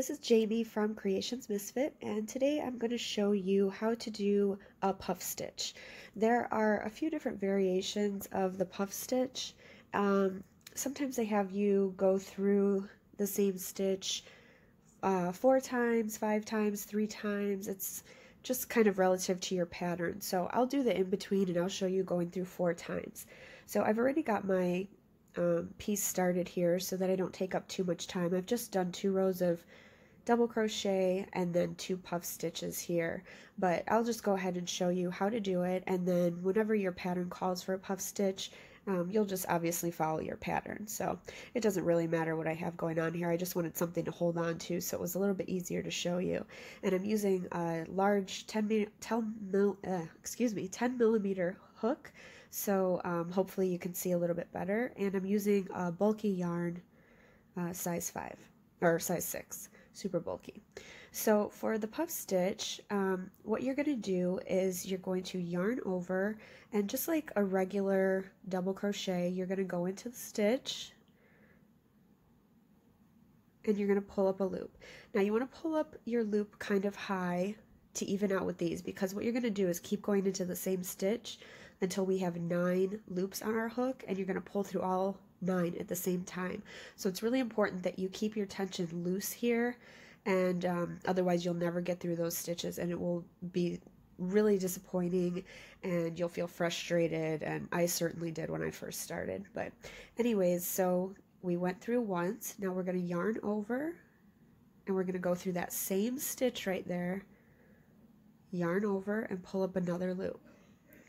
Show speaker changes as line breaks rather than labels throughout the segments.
this is Jamie from Creations Misfit, and today I'm going to show you how to do a puff stitch. There are a few different variations of the puff stitch. Sometimes they have you go through the same stitch 4 times, 5 times, 3 times. It's just kind of relative to your pattern. So I'll do the in-between and I'll show you going through 4 times. So I've already got my piece started here so that I don't take up too much time. I've just done 2 rows of double crochet and then 2 puff stitches here, but I'll just go ahead and show you how to do it, and then whenever your pattern calls for a puff stitch, you'll just obviously follow your pattern. So it doesn't really matter what I have going on here. I just wanted something to hold on to so it was a little bit easier to show you. And I'm using a large 10 millimeter hook, so hopefully you can see a little bit better. And I'm using a bulky yarn, size 5 or size 6, super bulky. So for the puff stitch, what you're going to do is you're going to yarn over, and just like a regular double crochet, you're going to go into the stitch and you're going to pull up a loop. Now you want to pull up your loop kind of high to even out with these, because what you're going to do is keep going into the same stitch until we have 9 loops on our hook, and you're going to pull through all 9 at the same time. So it's really important that you keep your tension loose here, and otherwise you'll never get through those stitches and it will be really disappointing and you'll feel frustrated, and I certainly did when I first started. But anyways, so we went through once. Now we're going to yarn over and we're going to go through that same stitch right there, yarn over and pull up another loop.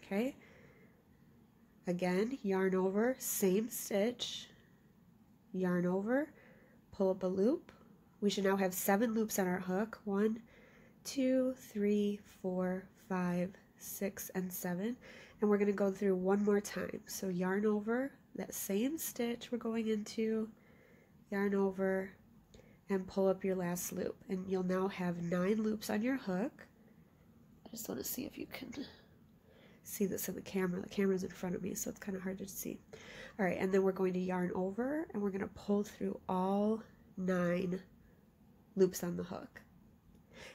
Okay, again, yarn over, same stitch, yarn over, pull up a loop. We should now have 7 loops on our hook. 1, 2, 3, 4, 5, 6, and 7. And we're going to go through one more time. So yarn over, that same stitch we're going into, yarn over, and pull up your last loop. And you'll now have 9 loops on your hook. I just want to see if you can see this in the camera. The camera's in front of me, so it's kind of hard to see. All right, and then we're going to yarn over and we're going to pull through all 9 loops on the hook.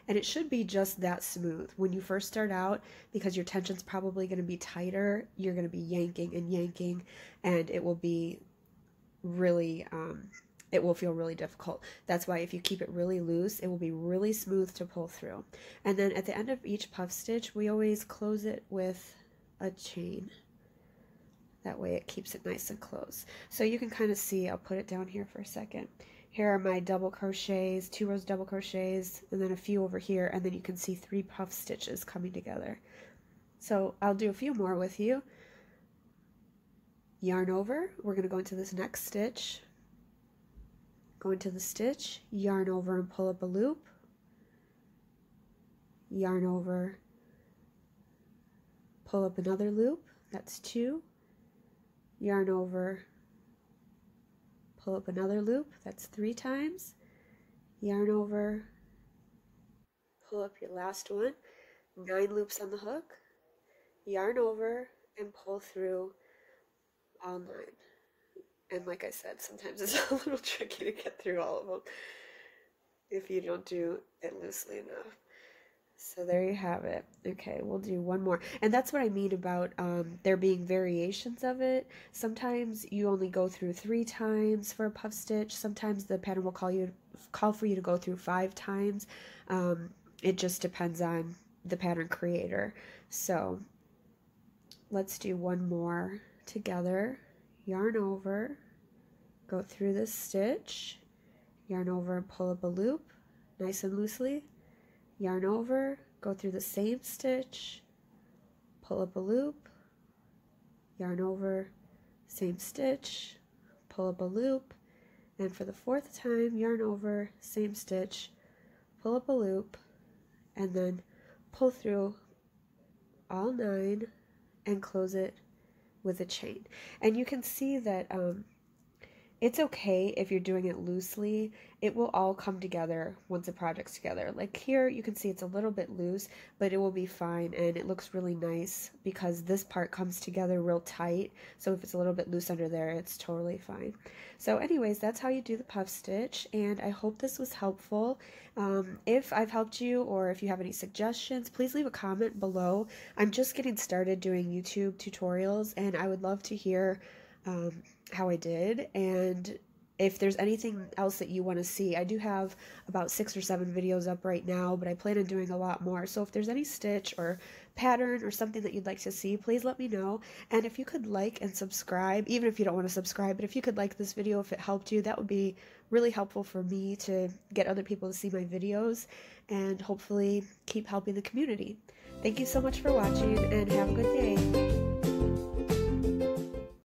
And it should be just that smooth. When you first start out, because your tension's probably going to be tighter, you're going to be yanking and yanking, and it will be really, it will feel really difficult. That's why if you keep it really loose, it will be really smooth to pull through. And then at the end of each puff stitch, we always close it with a chain. That way it keeps it nice and close. So you can kind of see, I'll put it down here for a second. Here are my double crochets, 2 rows double crochets, and then a few over here, and then you can see 3 puff stitches coming together. So I'll do a few more with you. Yarn over, we're going to go into this next stitch. Go into the stitch, yarn over and pull up a loop. Yarn over, pull up another loop, that's 2. Yarn over, pull up another loop, that's 3 times. Yarn over, pull up your last one, 9 loops on the hook. Yarn over and pull through all 9. And like I said, sometimes it's a little tricky to get through all of them if you don't do it loosely enough. So there you have it. Okay, we'll do one more. And that's what I mean about there being variations of it. Sometimes you only go through 3 times for a puff stitch. Sometimes the pattern will call for you to go through 5 times. It just depends on the pattern creator. So let's do one more together. Yarn over, go through this stitch, yarn over and pull up a loop nice and loosely. Yarn over, go through the same stitch, pull up a loop, yarn over, same stitch, pull up a loop, and for the 4th time, yarn over, same stitch, pull up a loop, and then pull through all 9 and close it with a chain. And you can see that It's okay if you're doing it loosely. It will all come together once the project's together. Like here, you can see it's a little bit loose, but it will be fine, and it looks really nice because this part comes together real tight. So if it's a little bit loose under there, it's totally fine. So anyways, that's how you do the puff stitch, and I hope this was helpful. If I've helped you or if you have any suggestions, please leave a comment below. I'm just getting started doing YouTube tutorials, and I would love to hear how I did, and if there's anything else that you want to see. I do have about 6 or 7 videos up right now, but I plan on doing a lot more. So if there's any stitch or pattern or something that you'd like to see, please let me know. And if you could like and subscribe, even if you don't want to subscribe, but if you could like this video, if it helped you, that would be really helpful for me to get other people to see my videos and hopefully keep helping the community. Thank you so much for watching, and have a good day.